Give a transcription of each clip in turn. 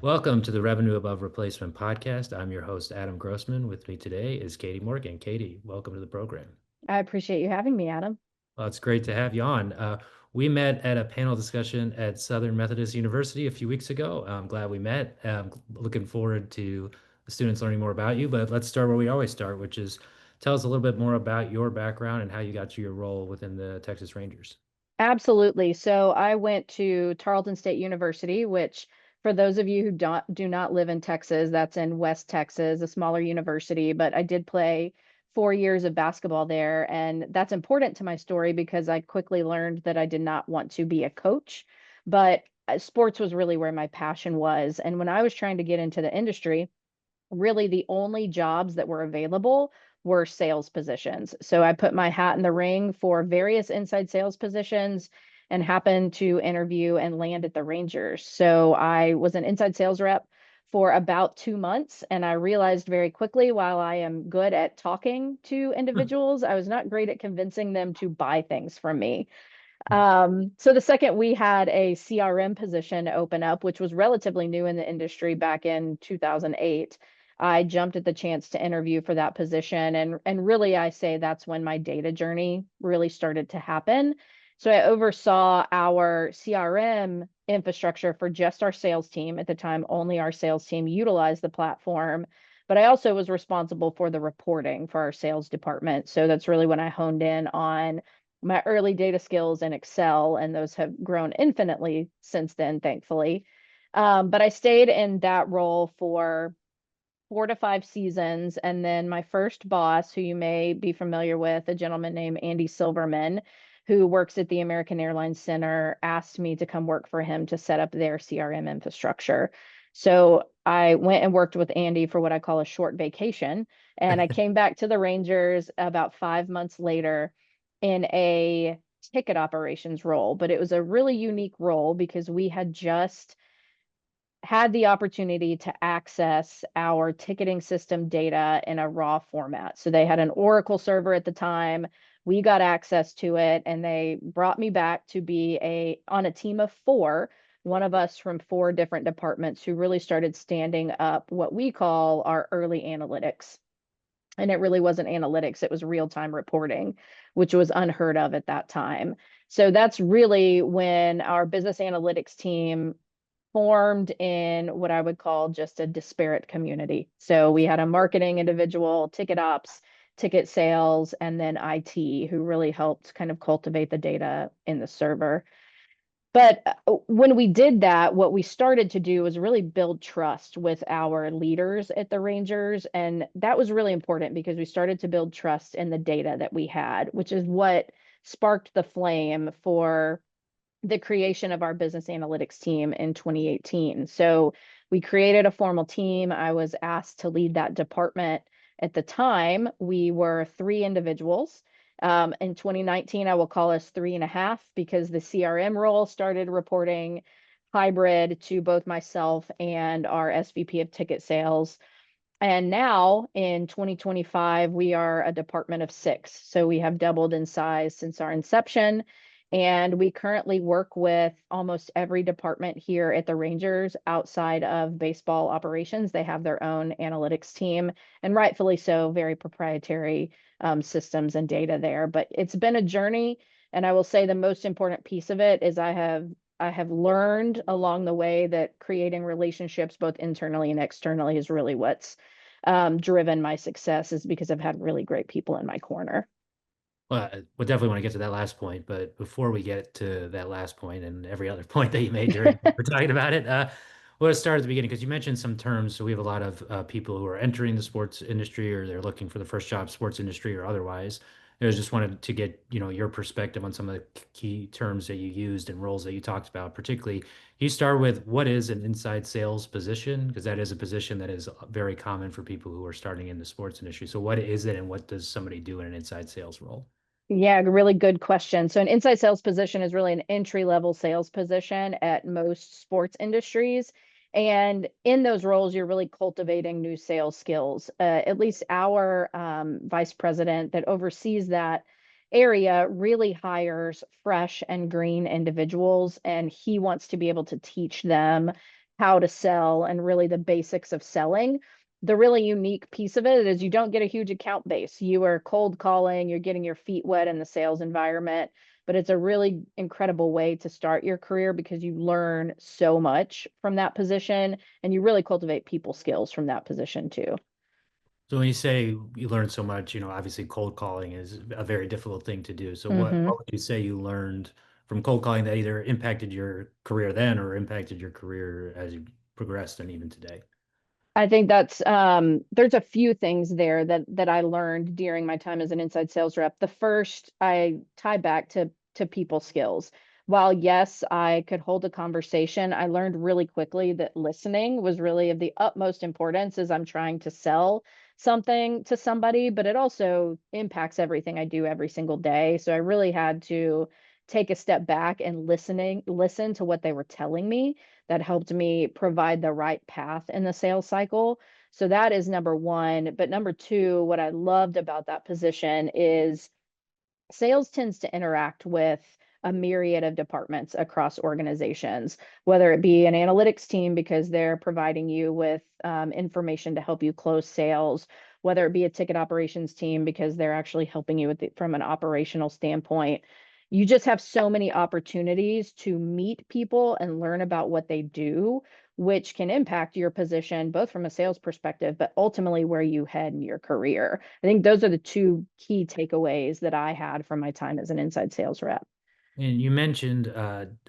Welcome to the Revenue Above Replacement podcast. I'm your host, Adam Grossman. With me today is Katie Morgan. Katie, welcome to the program. I appreciate you having me, Adam. Well, it's great to have you on. We met at a panel discussion at Southern Methodist University a few weeks ago. I'm glad we met. Looking forward to the students learning more about you. But let's start where we always start, which is tell us a little bit more about your background and how you got to your role within the Texas Rangers. Absolutely. So I went to Tarleton State University, which for those of you who do not live in Texas, that's in West Texas, a smaller university, but I did play 4 years of basketball there. And that's important to my story because I quickly learned that I did not want to be a coach, but sports was really where my passion was. And when I was trying to get into the industry, really the only jobs that were available were sales positions. So I put my hat in the ring for various inside sales positions and happened to interview and land at the Rangers. So I was an inside sales rep for about 2 months. And I realized very quickly, while I am good at talking to individuals, I was not great at convincing them to buy things from me. So the second we had a CRM position open up, which was relatively new in the industry back in 2008, I jumped at the chance to interview for that position. And really, I say that's when my data journey really started to happen. So I oversaw our CRM infrastructure for just our sales team. At the time, only our sales team utilized the platform. But I also was responsible for the reporting for our sales department. So that's really when I honed in on my early data skills in Excel, and those have grown infinitely since then, thankfully. But I stayed in that role for 4 to 5 seasons. And then my first boss, who you may be familiar with, a gentleman named Andy Silverman, who works at the American Airlines Center, asked me to come work for him to set up their CRM infrastructure. So I went and worked with Andy for what I call a short vacation. And I came back to the Rangers about 5 months later in a ticket operations role. But it was a really unique role because we had just had the opportunity to access our ticketing system data in a raw format. So they had an Oracle server at the time. We got access to it and they brought me back to be on a team of four, one of us from four different departments who really started standing up what we call our early analytics. And it really wasn't analytics, it was real-time reporting, which was unheard of at that time. So that's really when our business analytics team formed in what I would call just a disparate community. So we had a marketing individual, ticket ops, ticket sales, and then IT, who really helped kind of cultivate the data in the server. But when we did that, what we started to do was really build trust with our leaders at the Rangers. And that was really important because we started to build trust in the data that we had, which is what sparked the flame for the creation of our business analytics team in 2018. So we created a formal team. I was asked to lead that department. At the time, we were three individuals. In 2019, I will call us three and a half because the CRM role started reporting hybrid to both myself and our SVP of ticket sales. And now in 2025, we are a department of six. So we have doubled in size since our inception. And we currently work with almost every department here at the Rangers outside of baseball operations. They have their own analytics team, and rightfully so, very proprietary systems and data there. But it's been a journey. And I will say the most important piece of it is I have learned along the way that creating relationships both internally and externally is really what's driven my success, is because I've had really great people in my corner. Well, we definitely want to get to that last point, but before we get to that last point and every other point that you made during we're talking about it, we'll start at the beginning because you mentioned some terms. So we have a lot of people who are entering the sports industry or they're looking for the first job, sports industry or otherwise. I just wanted to get, your perspective on some of the key terms that you used and roles that you talked about. Particularly, you start with what is an inside sales position? Because that is a position that is very common for people who are starting in the sports industry. So what is it and what does somebody do in an inside sales role? Yeah, really good question. So an inside sales position is really an entry-level sales position at most sports industries. And in those roles, you're really cultivating new sales skills. At least our vice president that oversees that area really hires fresh and green individuals, and he wants to be able to teach them how to sell and really the basics of selling. The really unique piece of it is you don't get a huge account base. You are cold calling, you're getting your feet wet in the sales environment, but it's a really incredible way to start your career because you learn so much from that position and you really cultivate people skills from that position too. So when you say you learned so much, obviously cold calling is a very difficult thing to do. So Hmm. what would you say you learned from cold calling that either impacted your career then or impacted your career as you progressed and even today? I think that's there's a few things there that I learned during my time as an inside sales rep. The first I tie back to people skills. While yes, I could hold a conversation, I learned really quickly that listening was really of the utmost importance as I'm trying to sell something to somebody, but it also impacts everything I do every single day. So I really had to take a step back and listen to what they were telling me that helped me provide the right path in the sales cycle. So that is number one. But number two, what I loved about that position is sales tends to interact with a myriad of departments across organizations, whether it be an analytics team because they're providing you with information to help you close sales, whether it be a ticket operations team because they're actually helping you with from an operational standpoint. You just have so many opportunities to meet people and learn about what they do, which can impact your position both from a sales perspective, but ultimately where you head in your career. I think those are the two key takeaways that I had from my time as an inside sales rep. And you mentioned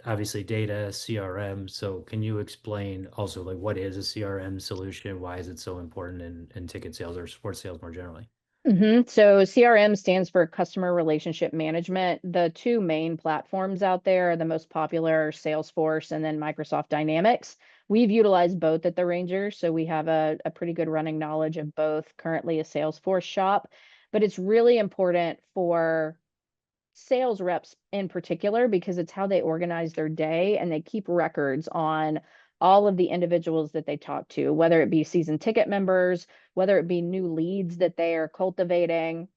obviously data, CRM. So can you explain also like what is a CRM solution? Why is it so important in ticket sales or sports sales more generally? So CRM stands for customer relationship management. The two main platforms out there are the most popular, Salesforce and then Microsoft Dynamics. We've utilized both at the Rangers, so we have a pretty good running knowledge of both, currently a Salesforce shop. But it's really important for sales reps in particular because it's how they organize their day and they keep records on all of the individuals that they talk to, whether it be season ticket members, whether it be new leads that they are cultivating,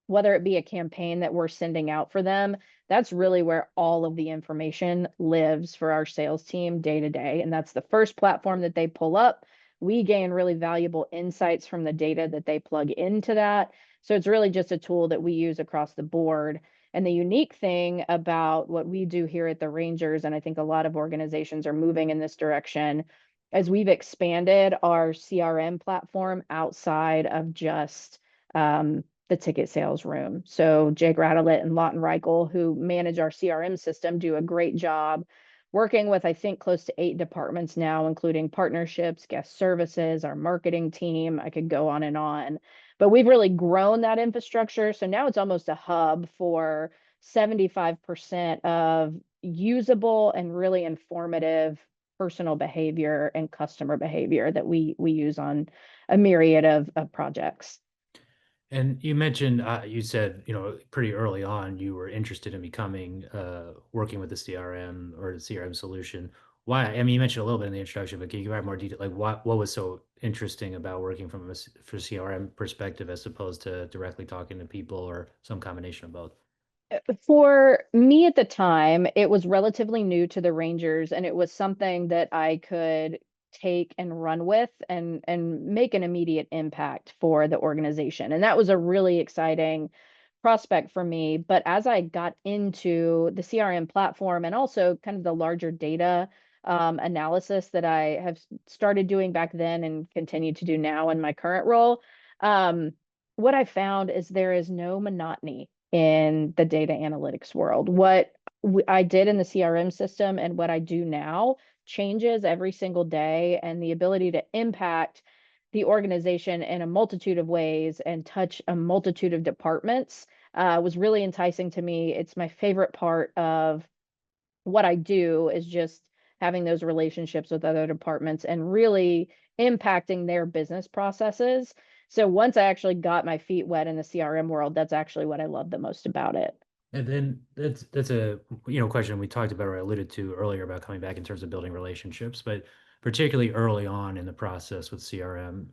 whether it be a campaign that we're sending out for them. That's really where all of the information lives for our sales team day to day. And that's the first platform that they pull up. We gain really valuable insights from the data that they plug into that. So it's really just a tool that we use across the board. And the unique thing about what we do here at the Rangers, and I think a lot of organizations are moving in this direction, as we've expanded our CRM platform outside of just the ticket sales room. So Jake Radelet and Lawton Reichel, who manage our CRM system, do a great job working with, I think, close to 8 departments now, including partnerships, guest services, our marketing team. I could go on and on. But we've really grown that infrastructure. So now it's almost a hub for 75% of usable and really informative personal behavior and customer behavior that we use on a myriad of projects. And you mentioned, you said, pretty early on you were interested in becoming, working with the CRM or the CRM solution. Why? I mean, you mentioned a little bit in the introduction, but can you provide more detail? Like, what was so interesting about working from for CRM perspective as opposed to directly talking to people or some combination of both? For me at the time, it was relatively new to the Rangers, and it was something that I could take and run with and make an immediate impact for the organization. And that was a really exciting prospect for me. But as I got into the CRM platform and also kind of the larger data analysis that I have started doing back then and continue to do now in my current role, um, what I found is there is no monotony in the data analytics world. What I did in the CRM system and what I do now changes every single day, and the ability to impact the organization in a multitude of ways and touch a multitude of departments was really enticing to me. It's my favorite part of what I do is just having those relationships with other departments and really impacting their business processes. So once I actually got my feet wet in the CRM world, that's actually what I love the most about it. And then that's a question we talked about or I alluded to earlier about coming back in terms of building relationships, but particularly early on in the process with CRM,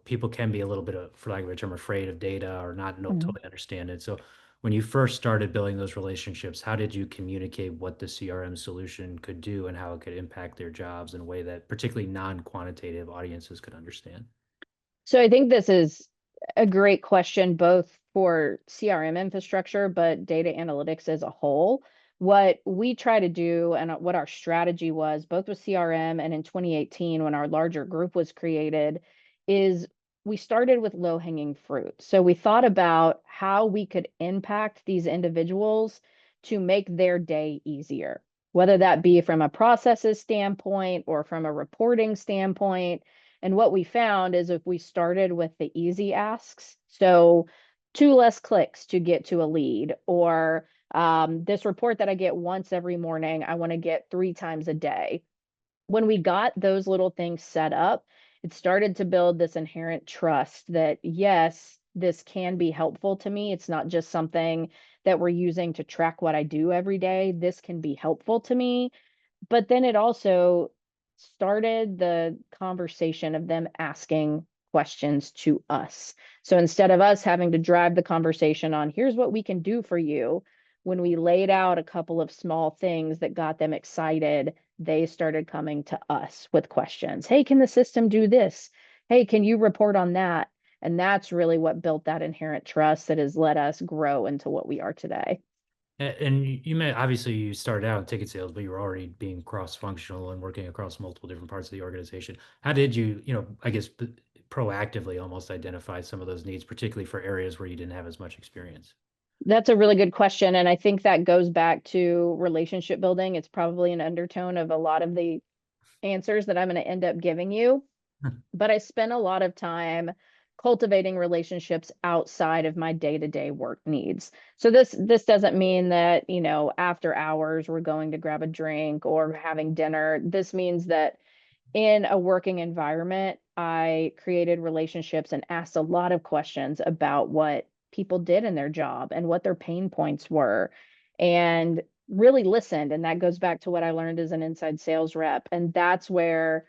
people can be a little bit of, for lack of a term, afraid of data or not know, Mhm. totally understand it. So when you first started building those relationships, how did you communicate what the CRM solution could do and how it could impact their jobs in a way that particularly non-quantitative audiences could understand? So I think this is a great question, both for CRM infrastructure, but data analytics as a whole. What we try to do and what our strategy was, both with CRM and in 2018, when our larger group was created, is we started with low hanging fruit. So we thought about how we could impact these individuals to make their day easier, whether that be from a processes standpoint or from a reporting standpoint. And what we found is if we started with the easy asks, so 2 less clicks to get to a lead, or this report that I get once every morning, I want to get 3 times a day. When we got those little things set up, it started to build this inherent trust that, yes, this can be helpful to me. It's not just something that we're using to track what I do every day. This can be helpful to me. But then it also started the conversation of them asking questions to us. So instead of us having to drive the conversation on, here's what we can do for you, when we laid out a couple of small things that got them excited, they started coming to us with questions. Hey, can the system do this? Hey, can you report on that? And that's really what built that inherent trust that has let us grow into what we are today. And you may obviously you started out in ticket sales, but you were already being cross-functional and working across multiple different parts of the organization. How did you, I guess proactively almost identify some of those needs, particularly for areas where you didn't have as much experience? That's a really good question. And I think that goes back to relationship building. It's probably an undertone of a lot of the answers that I'm going to end up giving you. But I spent a lot of time cultivating relationships outside of my day-to-day work needs. So this doesn't mean that, after hours we're going to grab a drink or having dinner. This means that in a working environment, I created relationships and asked a lot of questions about what people did in their job and what their pain points were, and really listened. And that goes back to what I learned as an inside sales rep. And that's where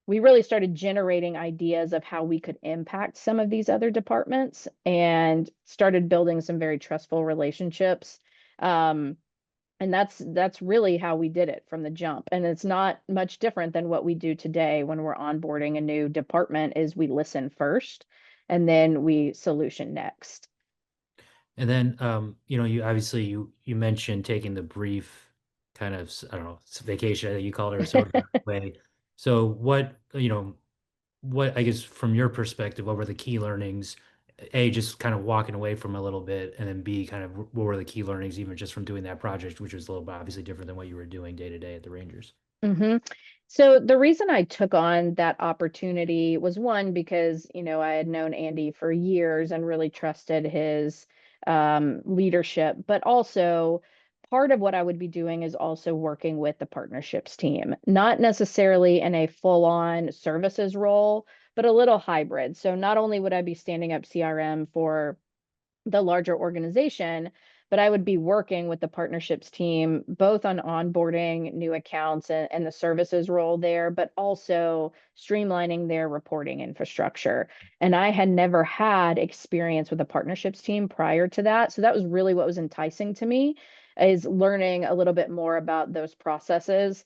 we really started generating ideas of how we could impact some of these other departments and started building some very trustful relationships. Um, and that's really how we did it from the jump. And it's not much different than what we do today when we're onboarding a new department is we listen first and then we solution next. And then, you obviously you mentioned taking the brief kind of, I don't know, vacation, I think you called it, or so way. So what, I guess, from your perspective, what were the key learnings? A, just kind of walking away from a little bit, and then B, kind of what were the key learnings, even just from doing that project, which was a little bit obviously different than what you were doing day to day at the Rangers. hmm So the reason I took on that opportunity was one, because, I had known Andy for years and really trusted his leadership, but also part of what I would be doing is also working with the partnerships team, not necessarily in a full-on services role, but a little hybrid. So not only would I be standing up CRM for the larger organization, but I would be working with the partnerships team, both on onboarding new accounts and the services role there, but also streamlining their reporting infrastructure. And I had never had experience with a partnerships team prior to that. So that was really what was enticing to me, is learning a little bit more about those processes.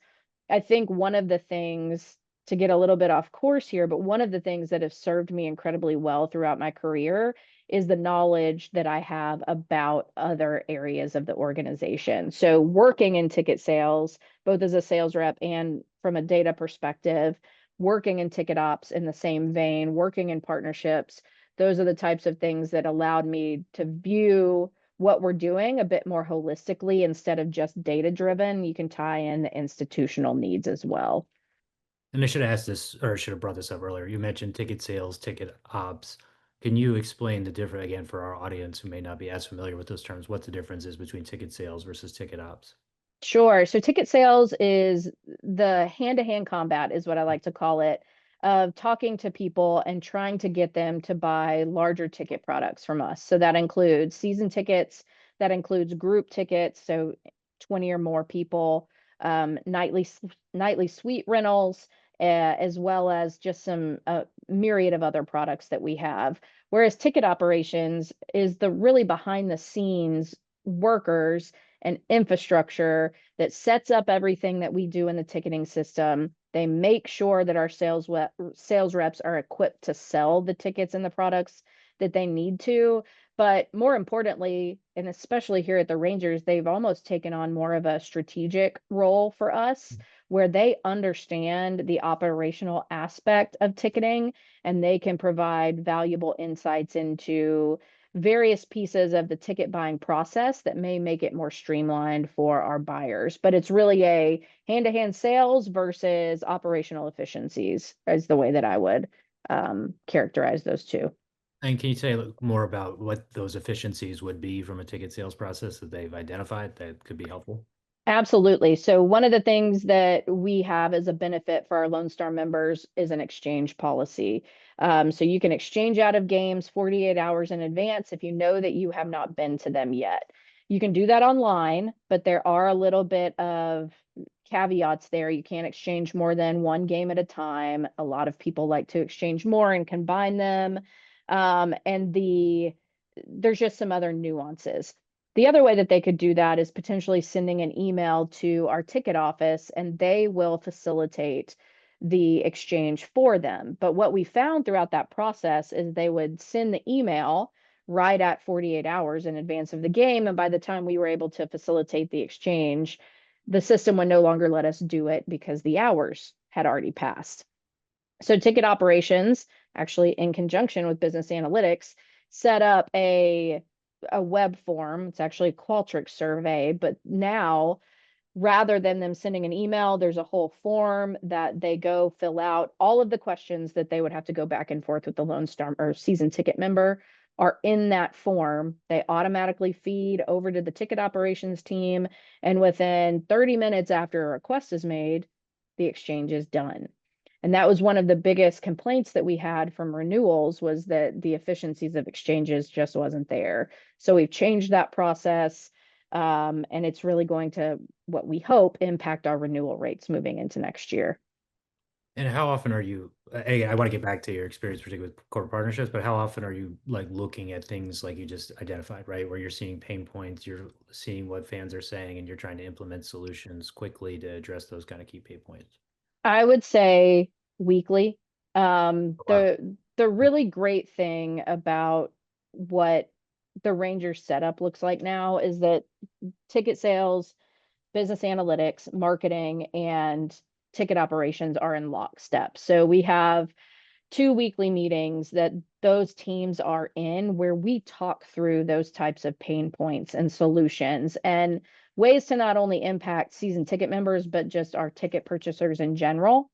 I think one of the things, to get a little bit off course here, but one of the things that have served me incredibly well throughout my career is the knowledge that I have about other areas of the organization. So working in ticket sales, both as a sales rep and from a data perspective, working in ticket ops in the same vein, working in partnerships, those are the types of things that allowed me to view what we're doing a bit more holistically instead of just data driven. You can tie in the institutional needs as well. And I should have asked this, or I should have brought this up earlier. You mentioned ticket sales, ticket ops. Can you explain the difference again for our audience who may not be as familiar with those terms, what the difference is between ticket sales versus ticket ops? Sure. So ticket sales is the hand-to-hand combat, is what I like to call it, of talking to people and trying to get them to buy larger ticket products from us. So that includes season tickets, that includes group tickets, so 20 or more people, nightly suite rentals, as well as just some myriad of other products that we have. Whereas ticket operations is the really behind the scenes workers and infrastructure that sets up everything that we do in the ticketing system. They make sure that our sales reps are equipped to sell the tickets and the products that they need to. But more importantly, and especially here at the Rangers, they've almost taken on more of a strategic role for us where they understand the operational aspect of ticketing and they can provide valuable insights into various pieces of the ticket buying process that may make it more streamlined for our buyers. But it's really a hand-to-hand sales versus operational efficiencies is the way that I would characterize those two. And can you say more about what those efficiencies would be from a ticket sales process that they've identified that could be helpful? Absolutely. So one of the things that we have as a benefit for our Lone Star members is an exchange policy. So you can exchange out of games 48 hours in advance if you know that you have not been to them yet. You can do that online, but there are a little bit of caveats there. You can't exchange more than one game at a time. A lot of people like to exchange more and combine them. There's just some other nuances. The other way that they could do that is potentially sending an email to our ticket office and they will facilitate the exchange for them. But what we found throughout that process is they would send the email right at 48 hours in advance of the game. And by the time we were able to facilitate the exchange, the system would no longer let us do it because the hours had already passed. So ticket operations, actually in conjunction with business analytics, set up a web form. It's actually a Qualtrics survey, but now rather than them sending an email, there's a whole form that they go fill out. All of the questions that they would have to go back and forth with the Lone Star or season ticket member are in that form. They automatically feed over to the ticket operations team. And within 30 minutes after a request is made, the exchange is done. And that was one of the biggest complaints that we had from renewals was that the efficiencies of exchanges just wasn't there. So we've changed that process, and it's really going to, what we hope, impact our renewal rates moving into next year. And how often are you, I want to get back to your experience, particularly with corporate partnerships, but how often are you like looking at things like you just identified, right? Where you're seeing pain points, you're seeing what fans are saying, and you're trying to implement solutions quickly to address those kind of key pain points. I would say weekly. Wow. The really great thing about what the Rangers setup looks like now is that ticket sales, business analytics, marketing, and ticket operations are in lockstep. So we have 2 weekly meetings that those teams are in where we talk through those types of pain points and solutions and ways to not only impact season ticket members, but just our ticket purchasers in general.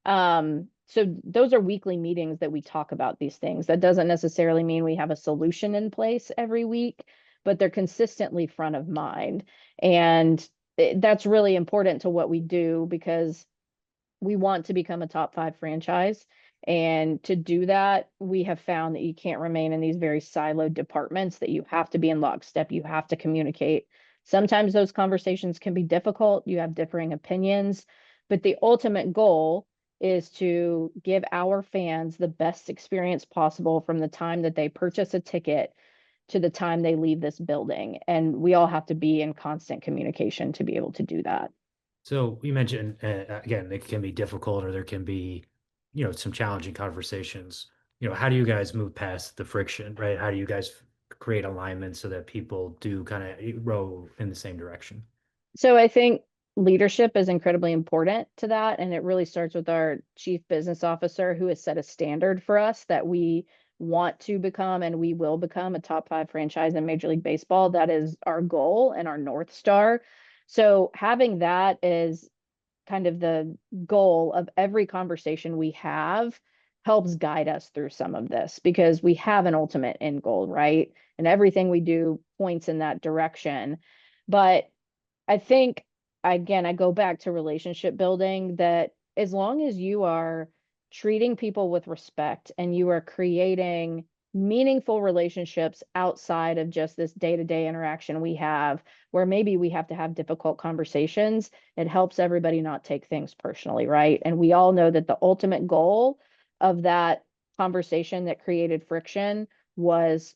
So those are weekly meetings that we talk about these things. That doesn't necessarily mean we have a solution in place every week, but they're consistently front of mind. And that's really important to what we do because we want to become a top 5 franchise. And to do that, we have found that you can't remain in these very siloed departments, that you have to be in lockstep. You have to communicate. Sometimes those conversations can be difficult. You have differing opinions, but the ultimate goal is to give our fans the best experience possible from the time that they purchase a ticket to the time they leave this building. And we all have to be in constant communication to be able to do that. So you mentioned again, it can be difficult or there can be, some challenging conversations. How do you guys move past the friction, right? How do you guys create alignment so that people do kind of row in the same direction? So I think leadership is incredibly important to that. And it really starts with our chief business officer who has set a standard for us that we want to become and we will become a top 5 franchise in Major League Baseball. That is our goal and our North Star. So having that is kind of the goal of every conversation we have helps guide us through some of this because we have an ultimate end goal, right? And everything we do points in that direction. But I think, again, I go back to relationship building that as long as you are treating people with respect and you are creating meaningful relationships outside of just this day-to-day interaction we have, where maybe we have to have difficult conversations, it helps everybody not take things personally, right? And we all know that the ultimate goal of that conversation that created friction was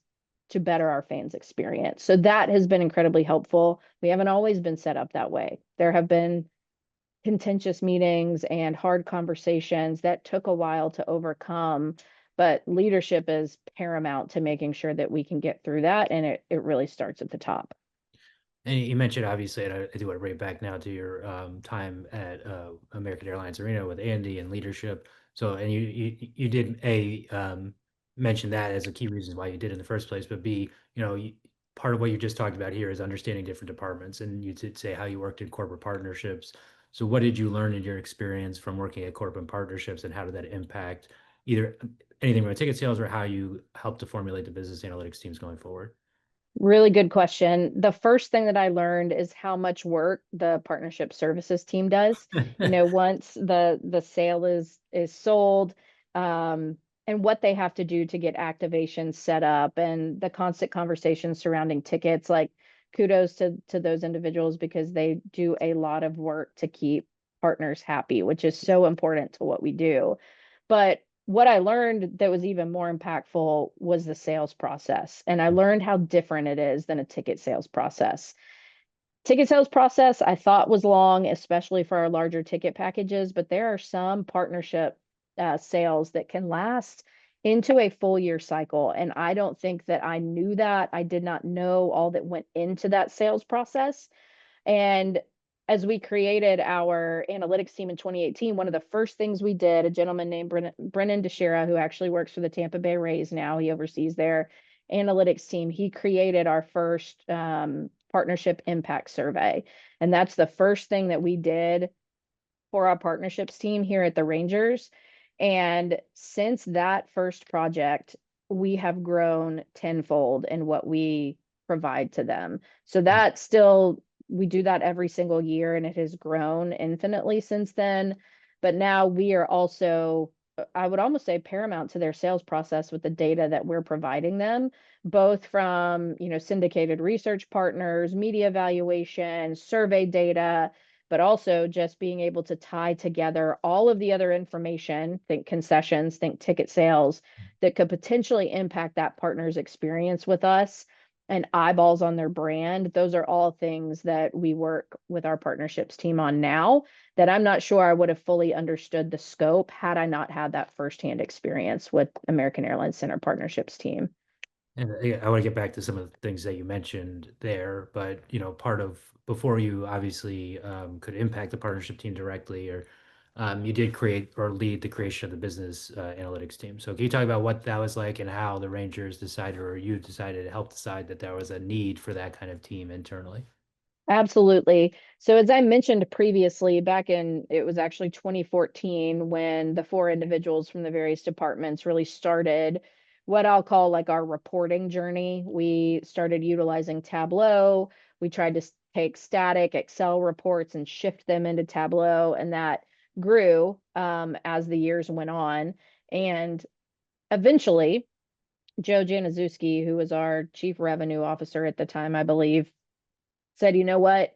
to better our fans' experience. So that has been incredibly helpful. We haven't always been set up that way. There have been contentious meetings and hard conversations that took a while to overcome, but leadership is paramount to making sure that we can get through that. And it really starts at the top. And you mentioned obviously, and I do want to bring it back now to your time at American Airlines Arena with Andy and leadership. So, and you did mention that as a key reason why you did in the first place, but B, part of what you just talked about here is understanding different departments, and you did say how you worked in corporate partnerships. So, what did you learn in your experience from working at corporate partnerships, and how did that impact either anything about ticket sales or how you helped to formulate the business analytics teams going forward? Really good question. The first thing that I learned is how much work the partnership services team does. Once the sale is sold, and what they have to do to get activations set up and the constant conversations surrounding tickets. Like kudos to those individuals because they do a lot of work to keep partners happy, which is so important to what we do. But what I learned that was even more impactful was the sales process. And I learned how different it is than a ticket sales process. Ticket sales process I thought was long, especially for our larger ticket packages, but there are some partnership sales that can last into a full year cycle. And I don't think that I knew that. I did not know all that went into that sales process. And as we created our analytics team in 2018, one of the first things we did, a gentleman named Brennan DeShera, who actually works for the Tampa Bay Rays now, he oversees their analytics team. He created our first partnership impact survey. And that's the first thing that we did for our partnerships team here at the Rangers. And since that first project, we have grown tenfold in what we provide to them. So that still we do that every single year and it has grown infinitely since then. But now we are also, I would almost say, paramount to their sales process with the data that we're providing them, both from, syndicated research partners, media evaluation, survey data, but also just being able to tie together all of the other information, think concessions, think ticket sales, that could potentially impact that partner's experience with us and eyeballs on their brand. Those are all things that we work with our partnerships team on now that I'm not sure I would have fully understood the scope had I not had that firsthand experience with American Airlines Center partnerships team. And I want to get back to some of the things that you mentioned there, but part of before you obviously could impact the partnership team directly, or you did create or lead the creation of the business analytics team. So can you talk about what that was like and how the Rangers decided, or you decided to help decide that there was a need for that kind of team internally? Absolutely. So as I mentioned previously, back in it was actually 2014 when the four individuals from the various departments really started what I'll call like our reporting journey. We started utilizing Tableau. We tried to take static Excel reports and shift them into Tableau, and that grew as the years went on. And eventually, Joe Januszewski, who was our chief revenue officer at the time, I believe, said, you know what?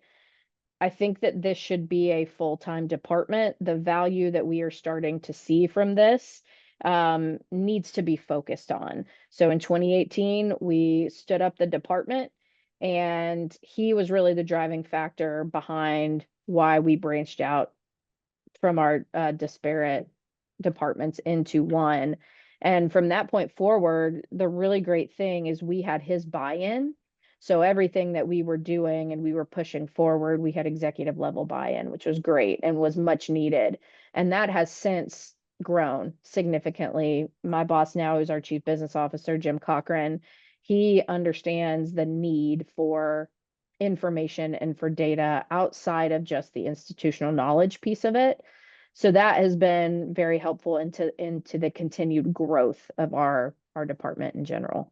I think that this should be a full-time department. The value that we are starting to see from this needs to be focused on. So in 2018, we stood up the department, and he was really the driving factor behind why we branched out from our disparate departments into one. And from that point forward, the really great thing is we had his buy-in. So everything that we were doing and we were pushing forward, we had executive level buy-in, which was great and was much needed. And that has since grown significantly. My boss now is our chief business officer, Jim Cochran. He understands the need for information and for data outside of just the institutional knowledge piece of it. So that has been very helpful into the continued growth of our department in general.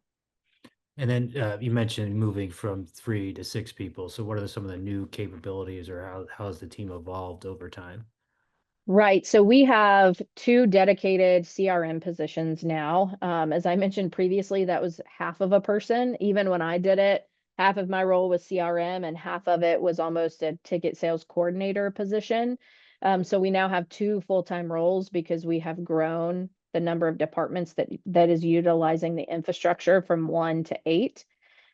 And then you mentioned moving from 3 to 6 people. So what are some of the new capabilities, or how has the team evolved over time? Right. So we have two dedicated CRM positions now. As I mentioned previously, that was half of a person. Even when I did it, half of my role was CRM and half of it was almost a ticket sales coordinator position. So we now have two full-time roles because we have grown the number of departments that is utilizing the infrastructure from 1 to 8.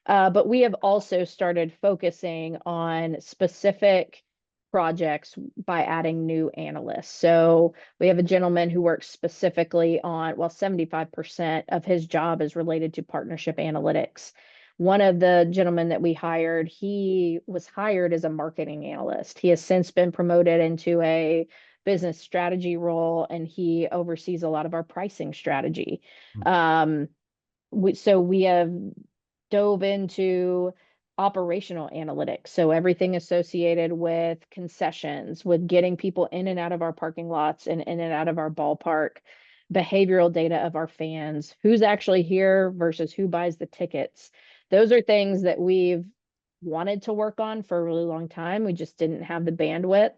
But we have also started focusing on specific projects by adding new analysts. So we have a gentleman who works specifically on, well, 75% of his job is related to partnership analytics. One of the gentlemen that we hired, he was hired as a marketing analyst. He has since been promoted into a business strategy role, and he oversees a lot of our pricing strategy. So we have dove into operational analytics. So everything associated with concessions, with getting people in and out of our parking lots and in and out of our ballpark, behavioral data of our fans, who's actually here versus who buys the tickets. Those are things that we've wanted to work on for a really long time. We just didn't have the bandwidth.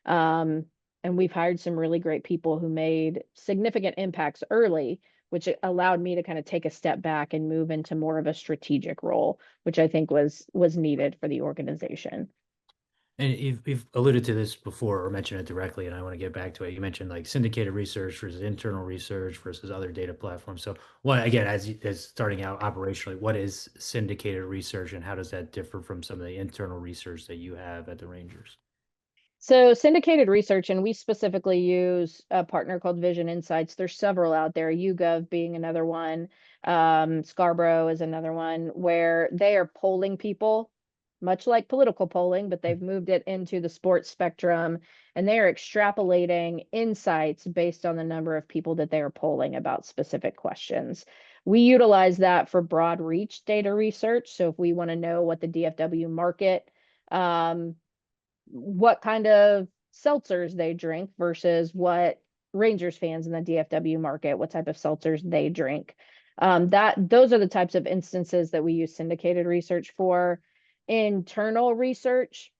And we've hired some really great people who made significant impacts early, which allowed me to kind of take a step back and move into more of a strategic role, which I think was needed for the organization. And you've alluded to this before or mentioned it directly, and I want to get back to it. You mentioned like syndicated research versus internal research versus other data platforms. So what, again, as starting out operationally, what is syndicated research and how does that differ from some of the internal research that you have at the Rangers? So syndicated research, and we specifically use a partner called Vision Insights. There's several out there, YouGov being another one. Scarborough is another one where they are polling people, much like political polling, but they've moved it into the sports spectrum, and they are extrapolating insights based on the number of people that they are polling about specific questions. We utilize that for broad reach data research. So if we want to know what the DFW market, what kind of seltzers they drink versus what Rangers fans in the DFW market, what type of seltzers they drink. Those are the types of instances that we use syndicated research for. Internal research,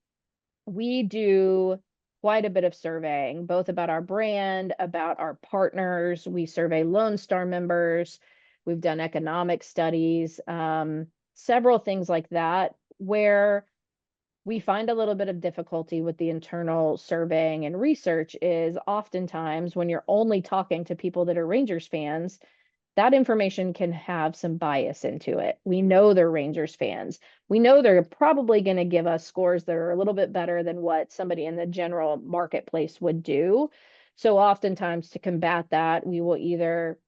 we do quite a bit of surveying, both about our brand, about our partners. We survey Lone Star members. We've done economic studies, several things like that, where we find a little bit of difficulty with the internal surveying and research is oftentimes when you're only talking to people that are Rangers fans, that information can have some bias into it. We know they're Rangers fans. We know they're probably going to give us scores that are a little bit better than what somebody in the general marketplace would do. So oftentimes to combat that, we will either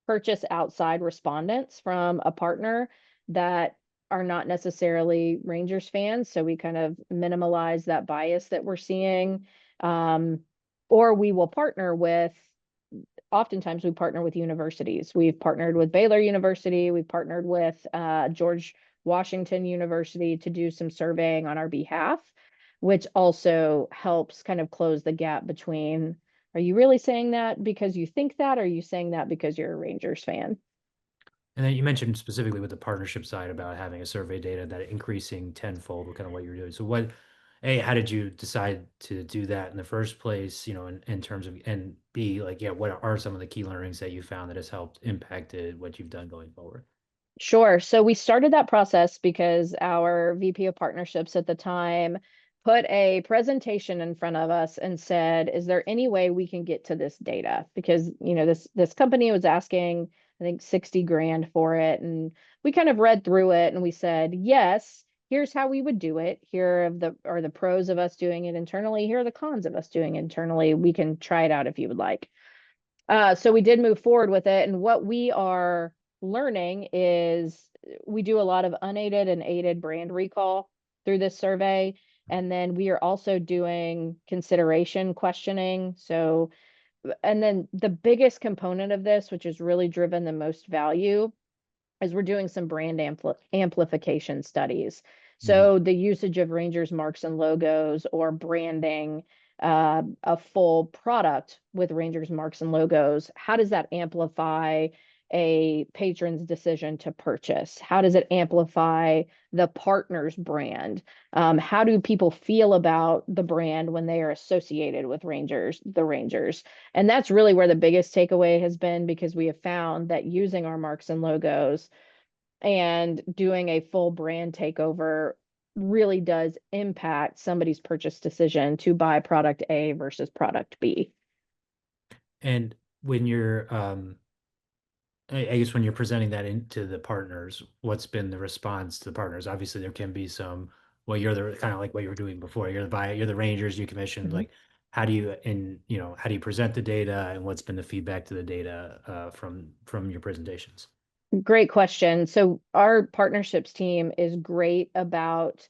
purchase outside respondents from a partner that are not necessarily Rangers fans. So we kind of minimalize that bias that we're seeing. Or we will partner with, oftentimes we partner with universities. We've partnered with Baylor University. We've partnered with George Washington University to do some surveying on our behalf, which also helps kind of close the gap between, are you really saying that because you think that, or are you saying that because you're a Rangers fan? And then you mentioned specifically with the partnership side about having a survey data that increasing tenfold, kind of what you're doing. So what, A, how did you decide to do that in the first place, in terms of, and B, like, yeah, what are some of the key learnings that you found that has helped impacted what you've done going forward? Sure. So we started that process because our VP of partnerships at the time put a presentation in front of us and said, is there any way we can get to this data? Because, this company was asking, I think, 60 grand for it. And we kind of read through it and we said, yes, here's how we would do it. Here are the pros of us doing it internally. Here are the cons of us doing it internally. We can try it out if you would like. So we did move forward with it. And what we are learning is we do a lot of unaided and aided brand recall through this survey. And then we are also doing consideration questioning. So, and then the biggest component of this, which has really driven the most value, is we're doing some brand amplification studies. Mhm. So the usage of Rangers marks and logos or branding a full product with Rangers marks and logos, how does that amplify a patron's decision to purchase? How does it amplify the partner's brand? How do people feel about the brand when they are associated with the Rangers? And that's really where the biggest takeaway has been, because we have found that using our marks and logos and doing a full brand takeover really does impact somebody's purchase decision to buy product A versus product B. And when you're I guess when you're presenting that into the partners, what's been the response to the partners? Obviously, there can be some, well, you're the kind of like what you were doing before. You're the Rangers, you commissioned. Mhm. Like, how do you and how do you present the data, and what's been the feedback to the data from your presentations? Great question. So our partnerships team is great about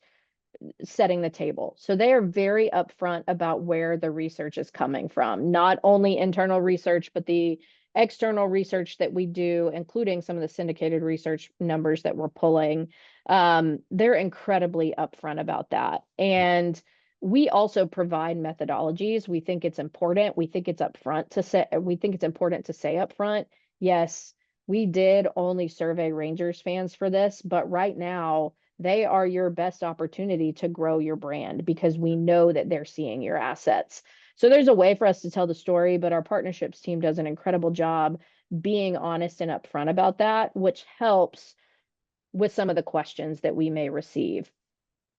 setting the table. So they are very upfront about where the research is coming from, not only internal research, but the external research that we do, including some of the syndicated research numbers that we're pulling. They're incredibly upfront about that. And we also provide methodologies. We think it's important. We think it's upfront to say, we think it's important to say upfront, yes, we did only survey Rangers fans for this, but right now, they are your best opportunity to grow your brand because we know that they're seeing your assets. So there's a way for us to tell the story, but our partnerships team does an incredible job being honest and upfront about that, which helps with some of the questions that we may receive.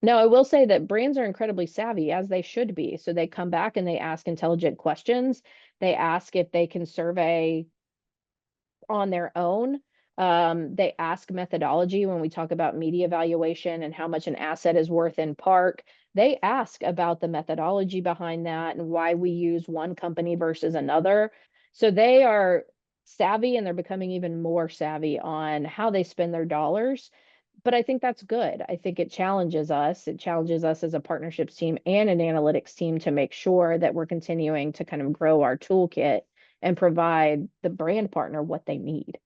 Now, I will say that brands are incredibly savvy, as they should be. So they come back and they ask intelligent questions. They ask if they can survey on their own. They ask methodology when we talk about media valuation and how much an asset is worth in park. They ask about the methodology behind that and why we use one company versus another. So they are savvy and they're becoming even more savvy on how they spend their dollars. But I think that's good. I think it challenges us. It challenges us as a partnerships team and an analytics team to make sure that we're continuing to kind of grow our toolkit and provide the brand partner what they need.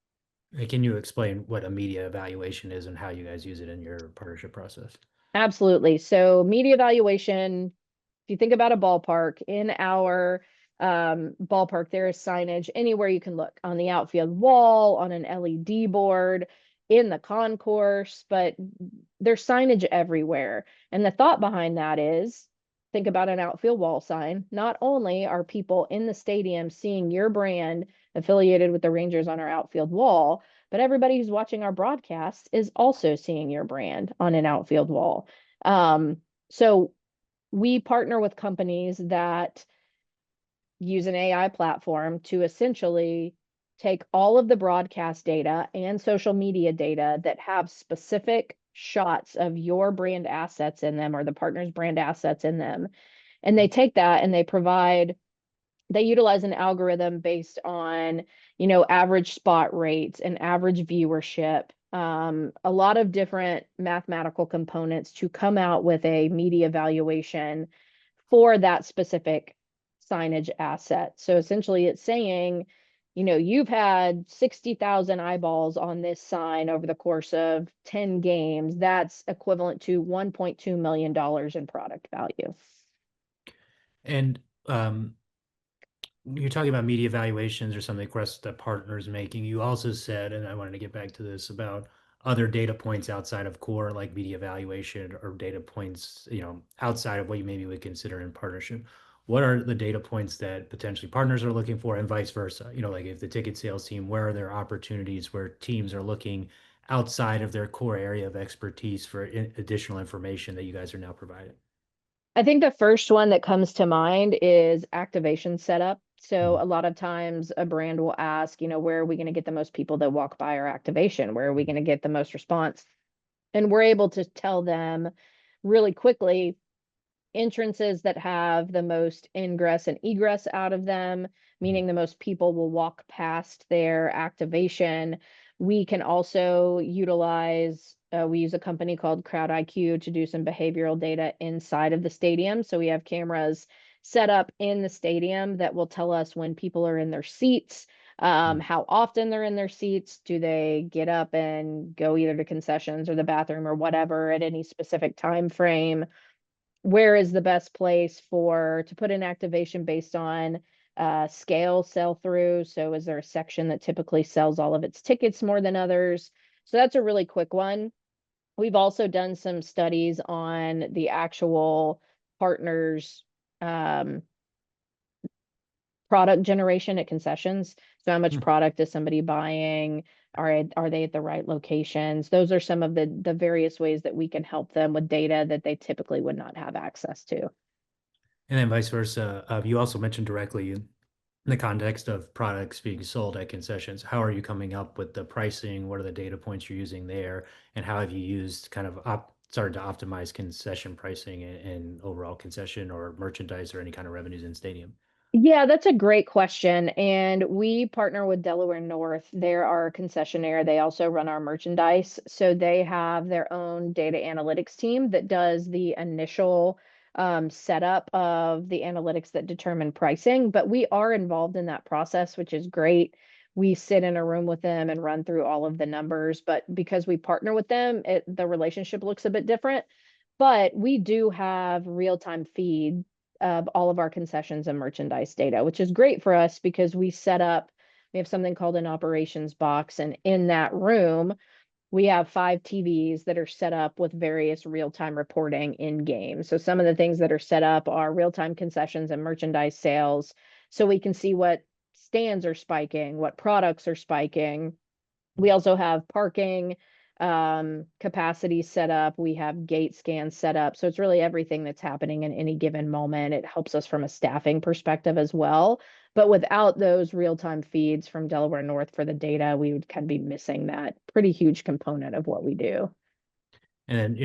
Can you explain what a media evaluation is and how you guys use it in your partnership process? Absolutely. So media evaluation, if you think about a ballpark, in our ballpark, there is signage anywhere you can look on the outfield wall, on an LED board, in the concourse, but there's signage everywhere. And the thought behind that is think about an outfield wall sign. Not only are people in the stadium seeing your brand affiliated with the Rangers on our outfield wall, but everybody who's watching our broadcast is also seeing your brand on an outfield wall. So we partner with companies that use an AI platform to essentially take all of the broadcast data and social media data that have specific shots of your brand assets in them or the partner's brand assets in them. And they take that and they utilize an algorithm based on, average spot rates and average viewership, a lot of different mathematical components to come out with a media valuation for that specific signage asset. So essentially it's saying, you've had 60,000 eyeballs on this sign over the course of 10 games. That's equivalent to $1.2 million in product value. And you're talking about media evaluations or something across the partners making. You also said, and I wanted to get back to this about other data points outside of core, like media evaluation or data points, outside of what you maybe would consider in partnership. What are the data points that potentially partners are looking for and vice versa? Like if the ticket sales team, where are there opportunities where teams are looking outside of their core area of expertise for additional information that you guys are now providing? I think the first one that comes to mind is activation setup. So Mhm. a lot of times a brand will ask, where are we going to get the most people that walk by our activation? Where are we going to get the most response? And we're able to tell them really quickly entrances that have the most ingress and egress out of them, Mhm. meaning the most people will walk past their activation. We can also utilize, we use a company called Crowd IQ to do some behavioral data inside of the stadium. So we have cameras set up in the stadium that will tell us when people are in their seats, Mhm. how often they're in their seats. Do they get up and go either to concessions or the bathroom or whatever at any specific time frame? Where is the best place for to put an activation based on scale sell through? So is there a section that typically sells all of its tickets more than others? So that's a really quick one. We've also done some studies on the actual partners um, product generation at concessions. So how much Mhm. product is somebody buying? Are they at the right locations? Those are some of the various ways that we can help them with data that they typically would not have access to. And then vice versa. You also mentioned directly in the context of products being sold at concessions, how are you coming up with the pricing? What are the data points you're using there? And how have you used kind of started to optimize concession pricing and overall concession or merchandise or any kind of revenues in stadium? Yeah, that's a great question. And we partner with Delaware North. They're our concessionaire. They also run our merchandise. So they have their own data analytics team that does the initial setup of the analytics that determine pricing. But we are involved in that process, which is great. We sit in a room with them and run through all of the numbers. But because we partner with them, the relationship looks a bit different. But we do have real-time feed of all of our concessions and merchandise data, which is great for us because we have something called an operations box. And in that room, we have 5 TVs that are set up with various real-time reporting in game. So some of the things that are set up are real-time concessions and merchandise sales. So we can see what stands are spiking, what products are spiking. We also have parking capacity set up. We have gate scans set up. So it's really everything that's happening in any given moment. It helps us from a staffing perspective as well. But without those real-time feeds from Delaware North for the data, we would kind of be missing that pretty huge component of what we do. And,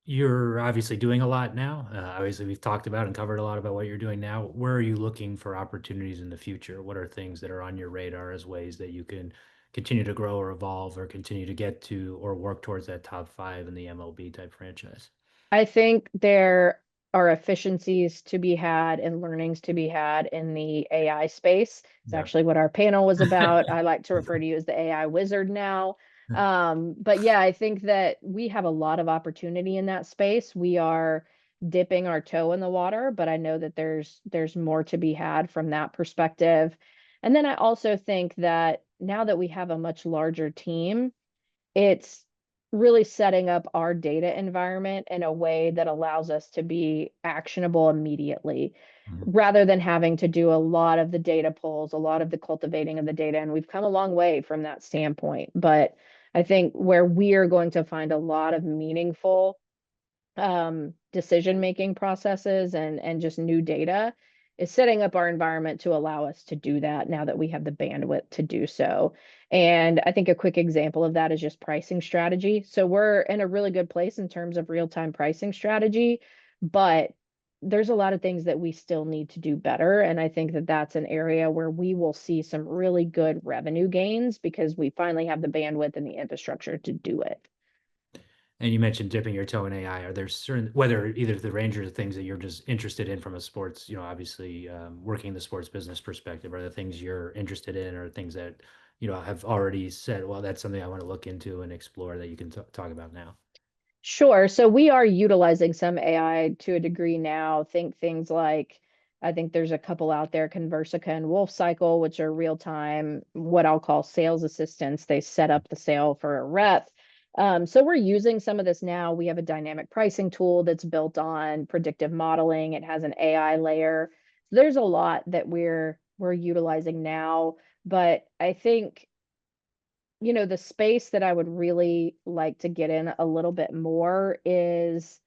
you're obviously doing a lot now. Obviously, we've talked about and covered a lot about what you're doing now. Where are you looking for opportunities in the future? What are things that are on your radar as ways that you can continue to grow or evolve or continue to get to or work towards that top five in the MLB type franchise? I think there are efficiencies to be had and learnings to be had in the AI space. It's Yeah. actually what our panel was about. I like to refer to you as the AI wizard now. But yeah, I think that we have a lot of opportunity in that space. We are dipping our toe in the water, but I know that there's more to be had from that perspective. And then I also think that now that we have a much larger team, it's really setting up our data environment in a way that allows us to be actionable immediately Mhm. rather than having to do a lot of the data pulls, a lot of the cultivating of the data. And we've come a long way from that standpoint. But I think where we are going to find a lot of meaningful decision making processes and just new data is setting up our environment to allow us to do that now that we have the bandwidth to do so. And I think a quick example of that is just pricing strategy. So we're in a really good place in terms of real-time pricing strategy, but there's a lot of things that we still need to do better. And I think that that's an area where we will see some really good revenue gains because we finally have the bandwidth and the infrastructure to do it. And you mentioned dipping your toe in AI. Are there certain, whether either the Rangers or things that you're just interested in from a sports, obviously working the sports business perspective, are the things you're interested in or things that, have already said, well, that's something I want to look into and explore that you can talk about now? Sure. So we are utilizing some AI to a degree now. Think things like, I think there's a couple out there, Conversica and Wolf Cycle, which are real time, what I'll call sales assistants. They set up the sale for a rep. So we're using some of this now. We have a dynamic pricing tool that's built on predictive modeling. It has an AI layer. There's a lot that we're utilizing now, but I think the space that I would really like to get in a little bit more is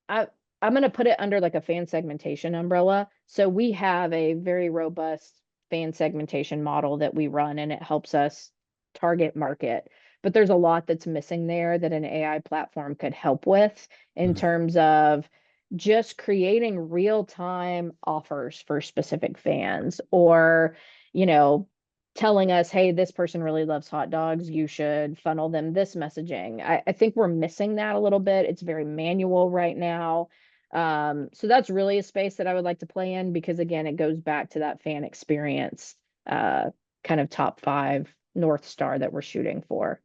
I I'm going to put it under like a fan segmentation umbrella. So we have a very robust fan segmentation model that we run and it helps us target market. But there's a lot that's missing there that an AI platform could help with in Mhm. terms of just creating real-time offers for specific fans or, you know, telling us, hey, this person really loves hot dogs. You should funnel them this messaging. I think we're missing that a little bit. It's very manual right now. So that's really a space that I would like to play in because again, it goes back to that fan experience, uh, kind of top five North Star that we're shooting for.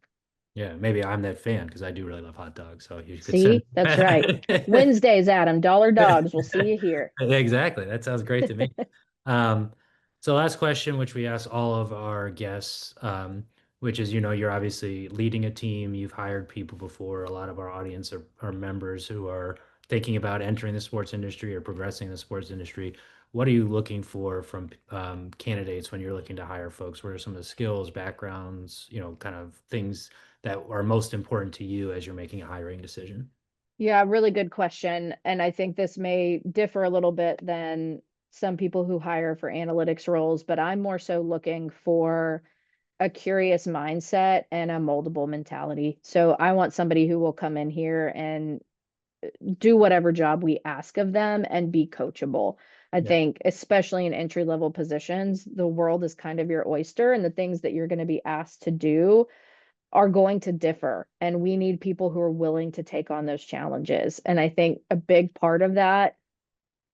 Yeah, maybe I'm that fan because I do really love hot dogs. So you could send. See, that's right. Wednesdays, Adam, dollar dogs. We'll see you here. Exactly. That sounds great to me. Um, so last question, which we ask all of our guests, which is, you're obviously leading a team. You've hired people before. A lot of our audience are members who are thinking about entering the sports industry or progressing in the sports industry. What are you looking for from candidates when you're looking to hire folks? What are some of the skills, backgrounds, kind of things that are most important to you as you're making a hiring decision? Yeah, really good question. And I think this may differ a little bit than some people who hire for analytics roles, but I'm more so looking for a curious mindset and a moldable mentality. So I want somebody who will come in here and do whatever job we ask of them and be coachable. I Yeah. think, especially in entry level positions, the world is kind of your oyster, and the things that you're going to be asked to do are going to differ. And we need people who are willing to take on those challenges. And I think a big part of that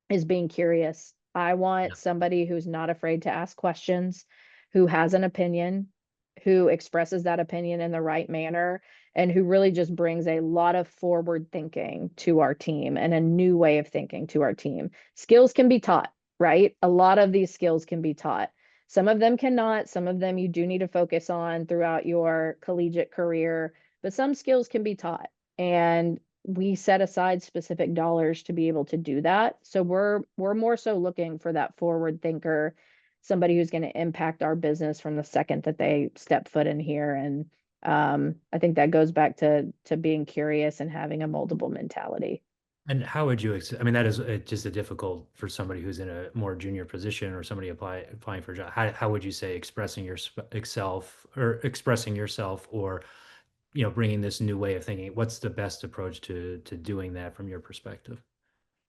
is being curious. I want Yeah. somebody who's not afraid to ask questions, who has an opinion, who expresses that opinion in the right manner, and who really just brings a lot of forward thinking to our team and a new way of thinking to our team. Skills can be taught, right? A lot of these skills can be taught. Some of them cannot, some of them you do need to focus on throughout your collegiate career, but some skills can be taught. And we set aside specific dollars to be able to do that. So we're more so looking for that forward thinker, somebody who's going to impact our business from the second that they step foot in here. And I think that goes back to being curious and having a moldable mentality. And how would you, I mean, that is just a difficult for somebody who's in a more junior position or somebody applying for a job. How would you say expressing yourself or expressing yourself or, bringing this new way of thinking? What's the best approach to doing that from your perspective?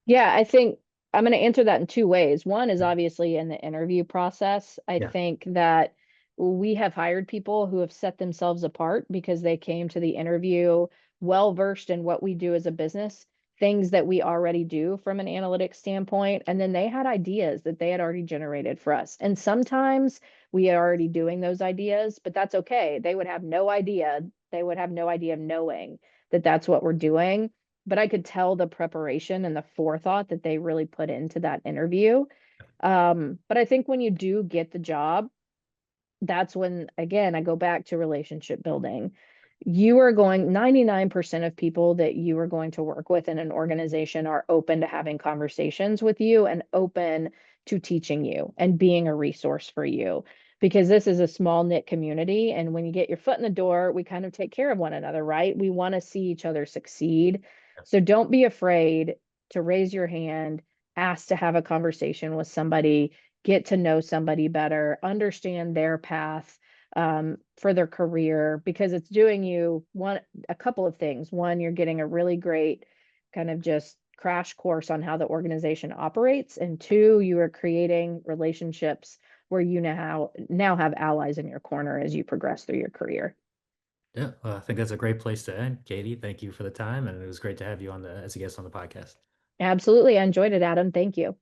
Yeah, I think I'm going to answer that in two ways. One is obviously in the interview process. I Yeah. think that we have hired people who have set themselves apart because they came to the interview well versed in what we do as a business, things that we already do from an analytics standpoint. And then they had ideas that they had already generated for us. And sometimes we are already doing those ideas, but that's okay. They would have no idea. They would have no idea of knowing that that's what we're doing, but I could tell the preparation and the forethought that they really put into that interview. But I think when you do get the job, that's when, again, I go back to relationship building. You are going, 99% of people that you are going to work with in an organization are open to having conversations with you and open to teaching you and being a resource for you. Because this is a small knit community. And when you get your foot in the door, we kind of take care of one another, right? We want to see each other succeed. So don't be afraid to raise your hand, ask to have a conversation with somebody, get to know somebody better, understand their path for their career, because it's doing you a couple of things. One, you're getting a really great kind of just crash course on how the organization operates, and two, you are creating relationships where you now have allies in your corner as you progress through your career. Yeah. Well, I think that's a great place to end. Katie, thank you for the time. And it was great to have you as a guest on the podcast. Absolutely. I enjoyed it, Adam. Thank you.